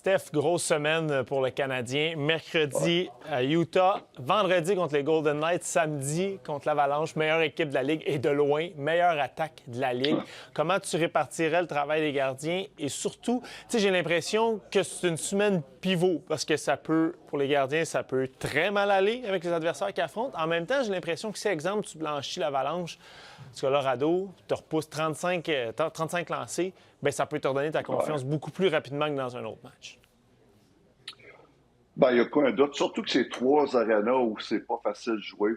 Steph, grosse semaine pour le Canadien. Mercredi à Utah, vendredi contre les Golden Knights, samedi contre l'Avalanche, meilleure équipe de la Ligue et de loin, meilleure attaque de la Ligue. Comment tu répartirais le travail des gardiens? Et surtout, tu sais, j'ai l'impression que c'est une semaine pivot parce que ça peut, pour les gardiens, ça peut très mal aller avec les adversaires qu'ils affrontent. En même temps, j'ai l'impression que si, exemple, tu blanchis l'Avalanche du Colorado, tu repousses 35 lancés, bien, ça peut te redonner ta confiance beaucoup plus rapidement que dans un autre match. Ben, il n'y a pas un doute. Surtout que c'est trois arénas où c'est pas facile de jouer,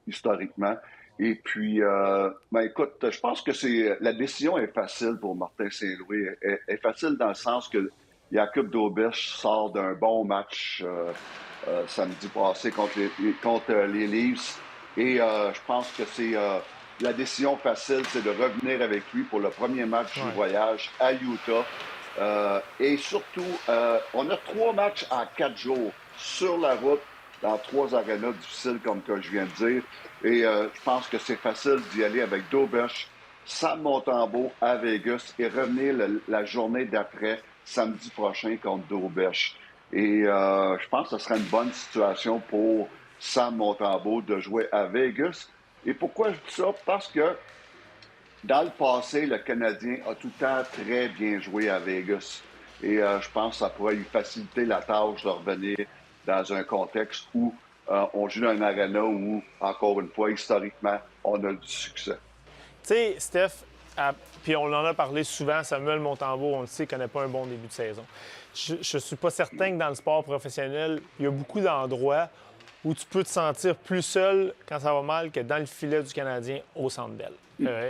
historiquement. Et puis, ben, écoute, je pense que la décision est facile pour Martin Saint-Louis. Elle est facile dans le sens que Jakub Dobeš sort d'un bon match samedi passé contre les Leafs. Et je pense que c'est la décision facile, c'est de revenir avec lui pour le premier match du Ouais. voyage à Utah. Et surtout, on a 3 matchs en 4 jours sur la route dans 3 arénas difficiles, comme que je viens de dire. Et je pense que c'est facile d'y aller avec Dobeš, Sam Montembeault à Vegas et revenir la journée d'après, samedi prochain, contre Dobeš. Et je pense que ce serait une bonne situation pour Sam Montembeault de jouer à Vegas. Et pourquoi je dis ça? Parce que dans le passé, le Canadien a tout le temps très bien joué à Vegas. Et je pense que ça pourrait lui faciliter la tâche de revenir dans un contexte où on joue dans un arena où, encore une fois, historiquement, on a du succès. Tu sais, Steph, puis on en a parlé souvent, Samuel Montembeault, on le sait, connaît pas un bon début de saison. Je suis pas certain que dans le sport professionnel, il y a beaucoup d'endroits où tu peux te sentir plus seul quand ça va mal que dans le filet du Canadien au Centre Bell.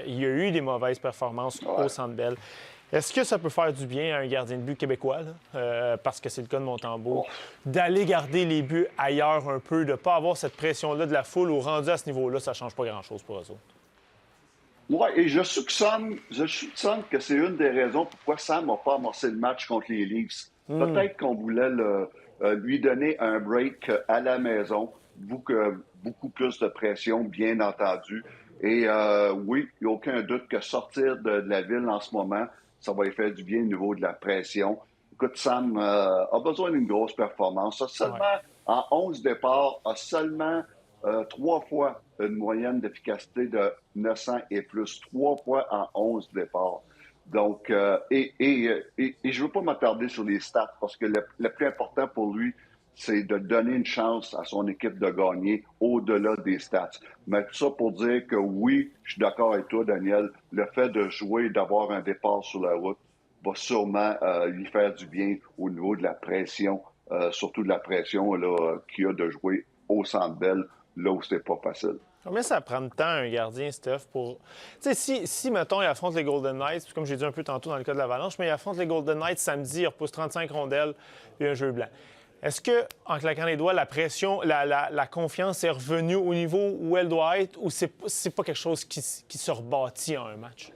Il y a eu des mauvaises performances au Ouais. Centre Bell. Est-ce que ça peut faire du bien à un gardien de but québécois, là? Parce que c'est le cas de Montembeault, Oh. d'aller garder les buts ailleurs un peu, de ne pas avoir cette pression-là de la foule au rendu à ce niveau-là, ça ne change pas grand-chose pour eux autres. Oui, et je soupçonne que c'est une des raisons pourquoi Sam n'a pas amorcé le match contre les Leafs. Peut-être qu'on voulait lui donner un break à la maison, beaucoup plus de pression, bien entendu. Et oui, il n'y a aucun doute que sortir de la ville en ce moment, ça va lui faire du bien au niveau de la pression. Écoute, Sam a besoin d'une grosse performance. Ouais. En 11 départs, a seulement 3 fois une moyenne d'efficacité de 900 et plus. 3 fois en 11 départs. Donc, et je ne veux pas m'attarder sur les stats parce que le plus important pour lui, c'est de donner une chance à son équipe de gagner au-delà des stats. Mais tout ça pour dire que oui, je suis d'accord avec toi, Daniel, le fait de jouer, d'avoir un départ sur la route va sûrement lui faire du bien au niveau de la pression, surtout de la pression là, qu'il a de jouer au Centre Bell, là où c'est pas facile. Combien ça prend de temps un gardien, Steph, pour. Tu sais, si, mettons, il affronte les Golden Knights, puis comme j'ai dit un peu tantôt dans le cas de l'Avalanche, mais il affronte les Golden Knights samedi, il repousse 35 rondelles, puis un jeu blanc. Est-ce que, en claquant les doigts, la pression, la confiance est revenue au niveau où elle doit être, ou c'est pas quelque chose qui se rebâtit en un match?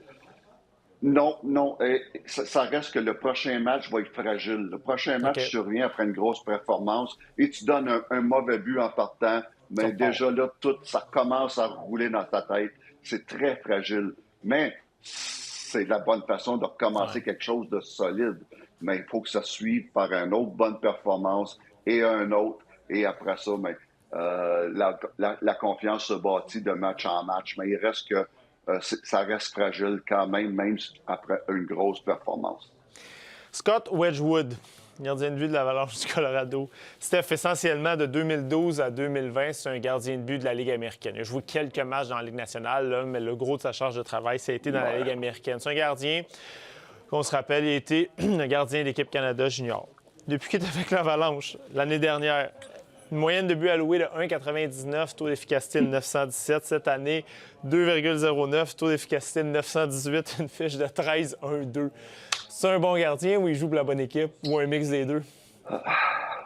Non, non. Ça reste que le prochain match va être fragile. Le prochain OK. match survient après une grosse performance et tu donnes un mauvais but en partant, Tu mais repars. déjà là, tout ça commence à rouler dans ta tête. C'est très fragile. Mais c'est la bonne façon de Ouais. recommencer quelque chose de solide. Mais il faut que ça suive par une autre bonne performance et un autre. Et après ça, mais, la confiance se bâtit de match en match. Mais il reste que ça reste fragile quand même, même après une grosse performance. Scott Wedgwood, gardien de but de l'Avalanche du Colorado. Steph, essentiellement de 2012 à 2020, c'est un gardien de but de la Ligue américaine. Il a joué quelques matchs dans la Ligue nationale, là, mais le gros de sa charge de travail, ça a été dans la Ligue Ouais. américaine. C'est un gardien, qu'on se rappelle, il a été le gardien de l'équipe Canada junior. Depuis qu'il est avec l'Avalanche, l'année dernière, une moyenne de buts alloués de 1,99, taux d'efficacité de 917. Cette année, 2,09, taux d'efficacité de 918, une fiche de 13,12. C'est un bon gardien ou il joue pour la bonne équipe ou un mix des deux?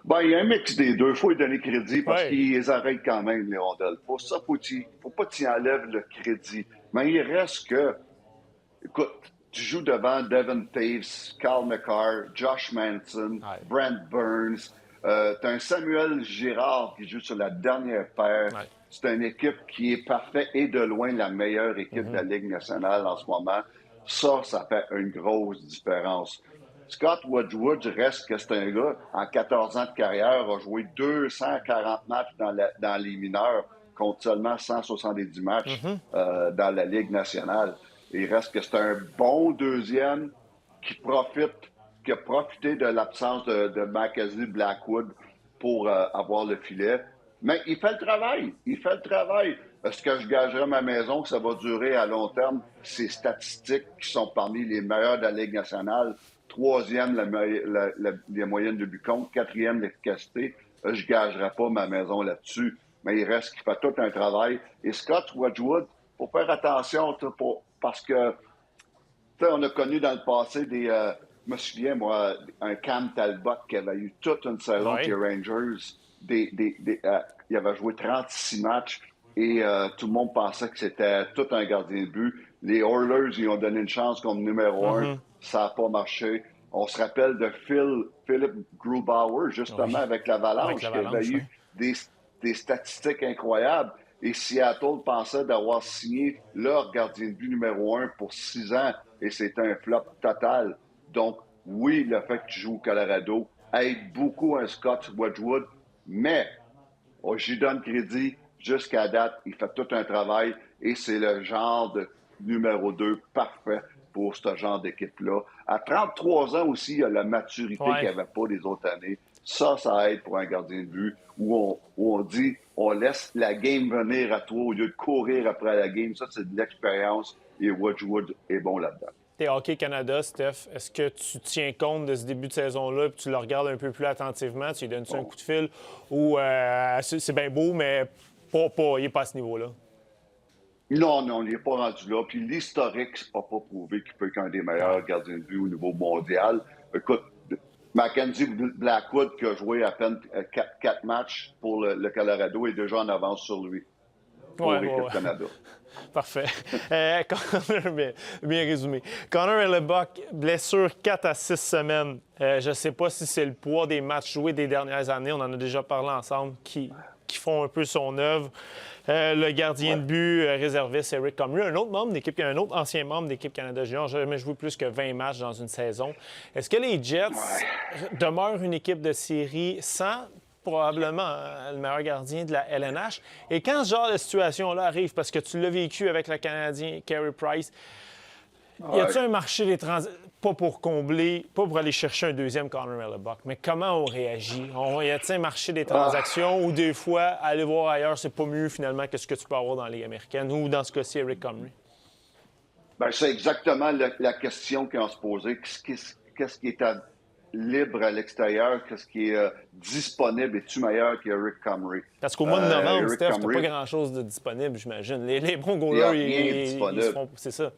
Ben, il y a un mix des deux. Il faut lui donner crédit parce Oui. qu'ils les arrêtent quand même, les rondelles. Pour ça, faut pas t'y enlèves le crédit. Mais il reste que, écoute, tu joues devant Devin Taves, Carl McCarr, Josh Manson, Ouais. Brent Burns. Tu as un Samuel Girard qui joue sur la dernière paire. Ouais. C'est une équipe qui est parfaite et de loin la meilleure équipe de la Ligue nationale en ce moment. Ça fait une grosse différence. Scott Wedgwood reste que c'est un gars, en 14 ans de carrière, a joué 240 matchs dans les mineurs contre seulement 170 matchs dans la Ligue nationale. Il reste que c'est un bon deuxième qui a profité de l'absence de Mackenzie Blackwood pour avoir le filet. Mais il fait le travail. Il fait le travail. Est-ce que je gagerais ma maison que ça va durer à long terme? Ces statistiques qui sont parmi les meilleures de la Ligue nationale. Troisième, les moyennes de but contre. Quatrième, l'efficacité. Je ne gagerais pas ma maison là-dessus. Mais il reste qu'il fait tout un travail. Et Scott Wedgwood, il faut faire attention parce que on a connu dans le passé je me souviens, moi, un Cam Talbot qui avait eu toute une saison avec les Rangers. Il avait joué 36 matchs et tout le monde pensait que c'était tout un gardien de but. Les Oilers, ils ont donné une chance comme numéro un. Ça n'a pas marché. On se rappelle de Philip Grubauer, justement, avec l'Avalanche, qui avait eu des statistiques incroyables. Et Seattle pensait d'avoir signé leur gardien de but numéro 1 pour 6 ans. Et c'était un flop total. Donc, oui, le fait qu'il joue au Colorado aide beaucoup un Scott Wedgwood, mais j'y donne crédit. Jusqu'à date, il fait tout un travail et c'est le genre de numéro 2 parfait pour ce genre d'équipe-là. À 33 ans aussi, il y a la maturité qu'il n'y avait pas les autres années. Ça aide pour un gardien de but où on dit on laisse la game venir à toi au lieu de courir après la game. Ça, c'est de l'expérience et Wedgwood est bon là-dedans. T'es Hockey Canada, Steph. Est-ce que tu tiens compte de ce début de saison-là et tu le regardes un peu plus attentivement? Tu lui donnes-tu un coup de fil ou c'est bien beau, mais il n'est pas à ce niveau-là? Non, il n'est pas rendu là. Puis l'historique n'a pas prouvé qu'il peut être un des meilleurs gardiens de but au niveau mondial. Écoute, Mackenzie Blackwood, qui a joué à peine 4 matchs pour le Colorado, est déjà en avance sur lui pour l'équipe Canada. Parfait. Connor, bien résumé. Connor Hellebuyck, blessure 4 à 6 semaines. Je ne sais pas si c'est le poids des matchs joués des dernières années. On en a déjà parlé ensemble, qui font un peu son œuvre. Le gardien de but réserviste, Eric Comrie, un autre ancien membre d'équipe Canada Junior, n'a jamais joué plus que 20 matchs dans une saison. Est-ce que les Jets demeurent une équipe de série sans probablement le meilleur gardien de la LNH? Et quand ce genre de situation-là arrive, parce que tu l'as vécu avec le Canadien Carey Price, y a-t-il un marché des transactions, pas pour aller chercher un deuxième Connor Hellebuyck, mais comment on réagit? Y a-t-il un marché des transactions ou des fois, aller voir ailleurs, c'est pas mieux finalement que ce que tu peux avoir dans la Ligue américaine ou dans ce cas-ci, Eric Comrie? Bien, c'est exactement la question qu'on se posait. Qu'est-ce qui est libre à l'extérieur? Qu'est-ce qui est disponible? Es-tu meilleur qu'Eric Comrie? Parce qu'au mois de novembre, Steph, t'as pas grand-chose de disponible, j'imagine. Les bons goalers, ils se font... C'est ça.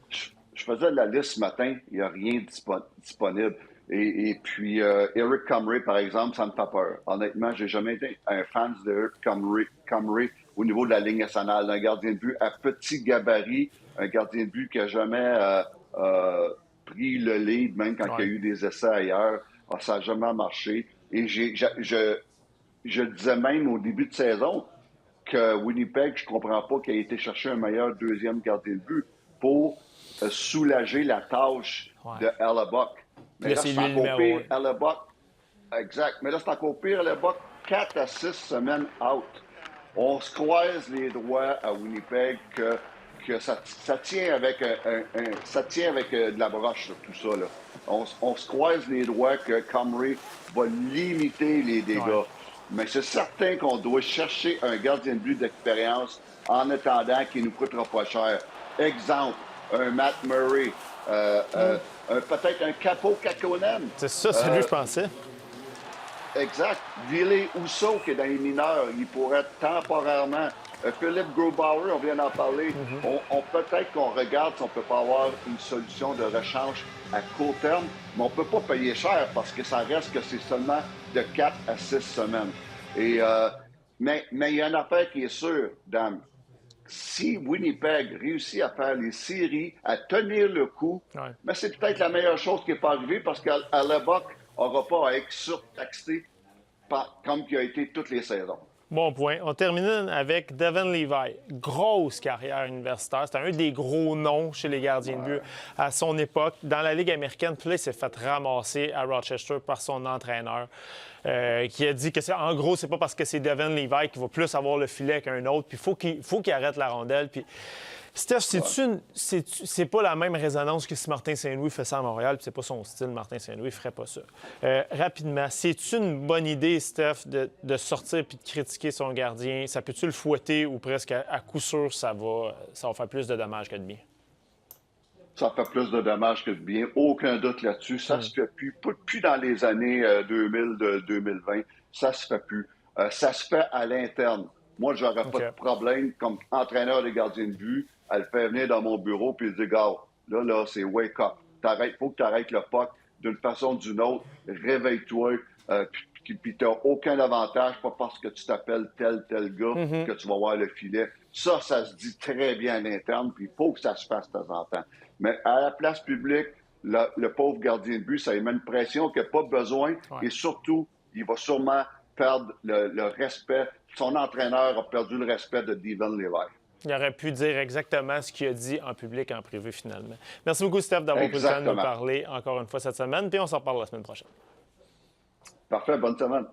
Je faisais la liste ce matin, il n'y a rien disponible. Et puis, Eric Comrie, par exemple, ça me fait peur. Honnêtement, j'ai jamais été un fan d'Eric Comrie au niveau de la Ligue nationale. Un gardien de but à petit gabarit, un gardien de but qui n'a jamais pris le lead, même quand il y a eu des essais ailleurs. Ça n'a jamais marché. Et je disais même au début de saison que Winnipeg, je ne comprends pas qu'il ait été chercher un meilleur deuxième gardien de but pour soulager la tâche de Hellebuyck. Mais là, c'est encore pire, Hellebuyck. Exact. Mais là, c'est encore pire, Hellebuyck, 4 à 6 semaines out. On se croise les doigts à Winnipeg que ça tient avec de la broche, là, tout ça. Là. On se croise les doigts que Comrie va limiter les dégâts. Ouais. Mais c'est certain qu'on doit chercher un gardien de but d'expérience en attendant qu'il ne nous coûtera pas cher. Exemple, un Matt Murray, peut-être un Capo Kakkonen. C'est ça, c'est lui, je pensais. Exact. Ville Housseau, qui est dans les mineurs, il pourrait temporairement... Philippe Grubauer, on vient d'en parler. Peut-être qu'on regarde si on ne peut pas avoir une solution de rechange à court terme, mais on ne peut pas payer cher parce que ça reste que c'est seulement de 4 à 6 semaines. Mais il y a une affaire qui est sûre, Dan. Si Winnipeg réussit à faire les séries, à tenir le coup, mais c'est peut-être la meilleure chose qui n'est pas arrivée parce qu'Hellebuyck n'aura pas à être surtaxé comme il a été toutes les saisons. Bon point. On termine avec Devin Levi. Grosse carrière universitaire. C'était un des gros noms chez les gardiens de but à son époque. Dans la Ligue américaine, puis là, il s'est fait ramasser à Rochester par son entraîneur qui a dit que, en gros, c'est pas parce que c'est Devin Levi qui va plus avoir le filet qu'un autre. Puis il faut qu'il arrête la rondelle. Puis Steph, c'est pas la même résonance que si Martin Saint-Louis fait ça à Montréal, puis c'est pas son style. Martin Saint-Louis ne ferait pas ça. Rapidement, c'est une bonne idée, Steph, de sortir puis de critiquer son gardien? Ça peut-tu le fouetter ou presque à coup sûr, ça va faire plus de dommages que de bien? Ça fait plus de dommages que de bien. Aucun doute là-dessus. Ça se fait plus dans les années 2000-2020. Ça se fait plus. Ça se fait à l'interne. Moi, je n'aurais pas de problème comme entraîneur des gardiens de but à le faire venir dans mon bureau puis dire, gars, là, c'est wake up. Il faut que tu arrêtes le puck d'une façon ou d'une autre. Réveille-toi. Puis tu n'as aucun avantage, pas parce que tu t'appelles tel gars que tu vas voir le filet. Ça se dit très bien à l'interne, puis il faut que ça se fasse de temps en temps. Mais à la place publique, le pauvre gardien de but, ça lui met une pression qu'il n'a pas besoin. Ouais. Et surtout, il va sûrement perdre le respect. Son entraîneur a perdu le respect de Devin Levi. Il aurait pu dire exactement ce qu'il a dit en public, en privé, finalement. Merci beaucoup, Steph, d'avoir pris le temps de nous parler encore une fois cette semaine. Puis on s'en reparle la semaine prochaine. Parfait. Bonne semaine.